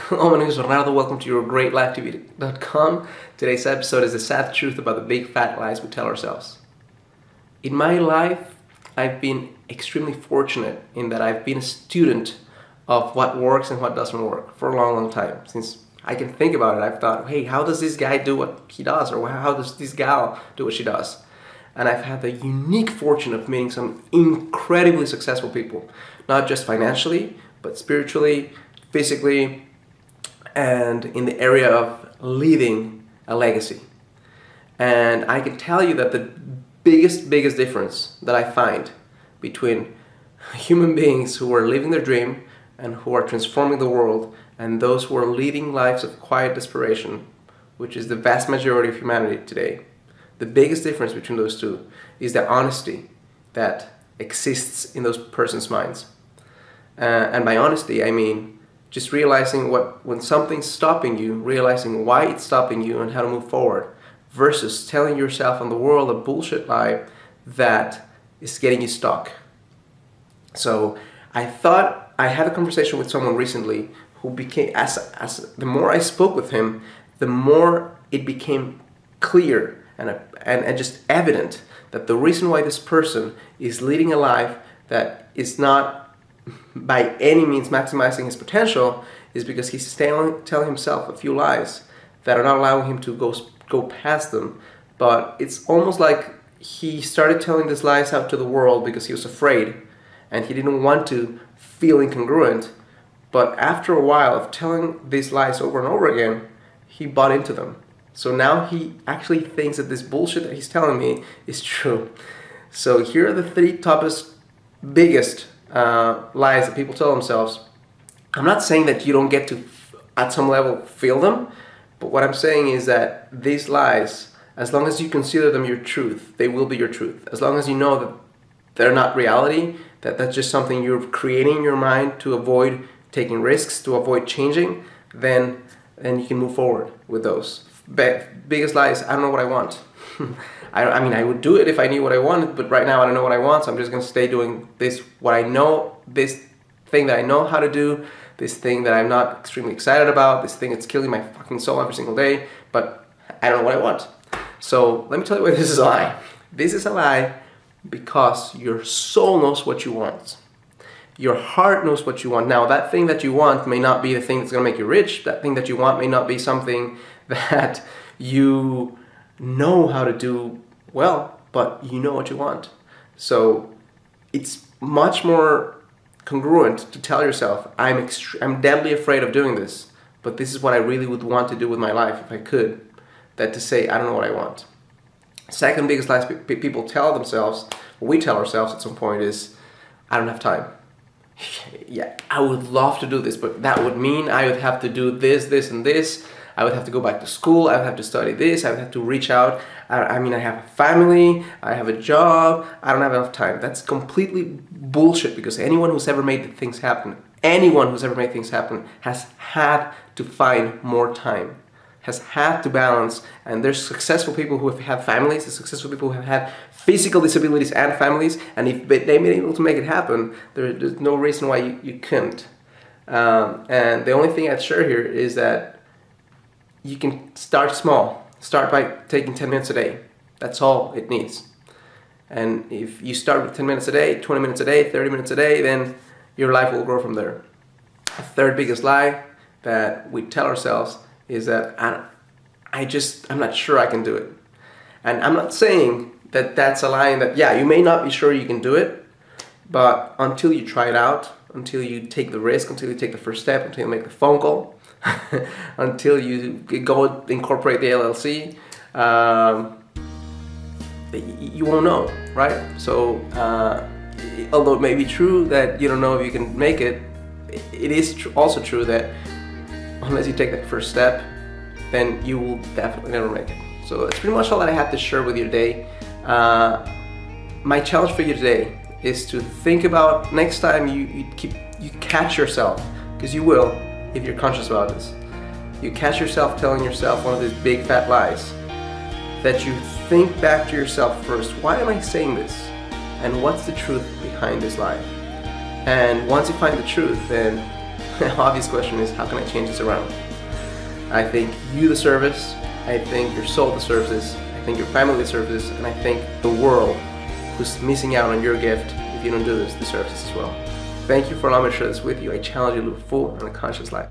Hello, my name is Bernardo. Welcome to YourGreatLifeTV.com. Today's episode is the sad truth about the big fat lies we tell ourselves. In my life, I've been extremely fortunate in that I've been a student of what works and what doesn't work for a long, long time. Since I can think about it, I've thought, hey, how does this guy do what he does? Or how does this gal do what she does? And I've had the unique fortune of meeting some incredibly successful people. Not just financially, but spiritually, physically, and in the area of leaving a legacy. And I can tell you that the biggest difference that I find between human beings who are living their dream and who are transforming the world and those who are leading lives of quiet desperation, which is the vast majority of humanity today, the biggest difference between those two is the honesty that exists in those persons' minds. And by honesty, I mean just realizing when something's stopping you, realizing why it's stopping you and how to move forward, versus telling yourself and the world a bullshit lie that is getting you stuck. So I thought I had a conversation with someone recently who became, as the more I spoke with him, the more it became clear and just evident that the reason why this person is leading a life that is not by any means maximizing his potential is because he's telling himself a few lies that are not allowing him to go past them. But it's almost like he started telling these lies out to the world because he was afraid and he didn't want to feel incongruent. But after a while of telling these lies over and over again, he bought into them. So now he actually thinks that this bullshit that he's telling me is true. So here are the three biggest lies that people tell themselves. I'm not saying that you don't get to, at some level, feel them, but what I'm saying is that these lies, as long as you consider them your truth, they will be your truth. As long as you know that they're not reality, that that's just something you're creating in your mind to avoid taking risks, to avoid changing, then you can move forward with those. Biggest lies, I don't know what I want. I mean, I would do it if I knew what I wanted, but right now I don't know what I want, so I'm just going to stay doing what I know, this thing that I know how to do, this thing that I'm not extremely excited about, this thing that's killing my fucking soul every single day, but I don't know what I want. So let me tell you why this is a lie. This is a lie because your soul knows what you want. Your heart knows what you want. Now, that thing that you want may not be the thing that's going to make you rich. That thing that you want may not be something that you know how to do well, but you know what you want. So it's much more congruent to tell yourself, I'm deadly afraid of doing this, but this is what I really would want to do with my life if I could, than to say, I don't know what I want. Second biggest lies people tell themselves, or we tell ourselves at some point, is, I don't have time. Yeah, I would love to do this, but that would mean I would have to do this, this, and this. I would have to go back to school, I would have to study this, I would have to reach out. I mean, I have a family, I have a job, I don't have enough time. That's completely bullshit, because anyone who's ever made things happen, has had to find more time, has had to balance. And there's successful people who have families, there's successful people who have had physical disabilities and families, and if they've been able to make it happen, there's no reason why you couldn't. And the only thing I'd share here is that you can start small. Start by taking 10 minutes a day. That's all it needs. And if you start with 10 minutes a day, 20 minutes a day, 30 minutes a day, then your life will grow from there. The third biggest lie that we tell ourselves is that I'm not sure I can do it. And I'm not saying that that's a lie, that yeah, you may not be sure you can do it, but until you try it out, until you take the risk, until you take the first step, until you make the phone call, until you go incorporate the LLC, you won't know, right? So although it may be true that you don't know if you can make it, it is also true that unless you take that first step, then you will definitely never make it. So that's pretty much all that I had to share with you today. My challenge for you today is to think about next time you catch yourself, because you will if you're conscious about this. You catch yourself telling yourself one of these big fat lies, that you think back to yourself first, why am I saying this? And what's the truth behind this lie? And once you find the truth, then The obvious question is, how can I change this around? I think you deserve this. I think your soul deserves this. I think your family deserves this. And I think the world, who's missing out on your gift if you don't do this, deserves this as well. Thank you for allowing me to share this with you. I challenge you to live a full and a conscious life.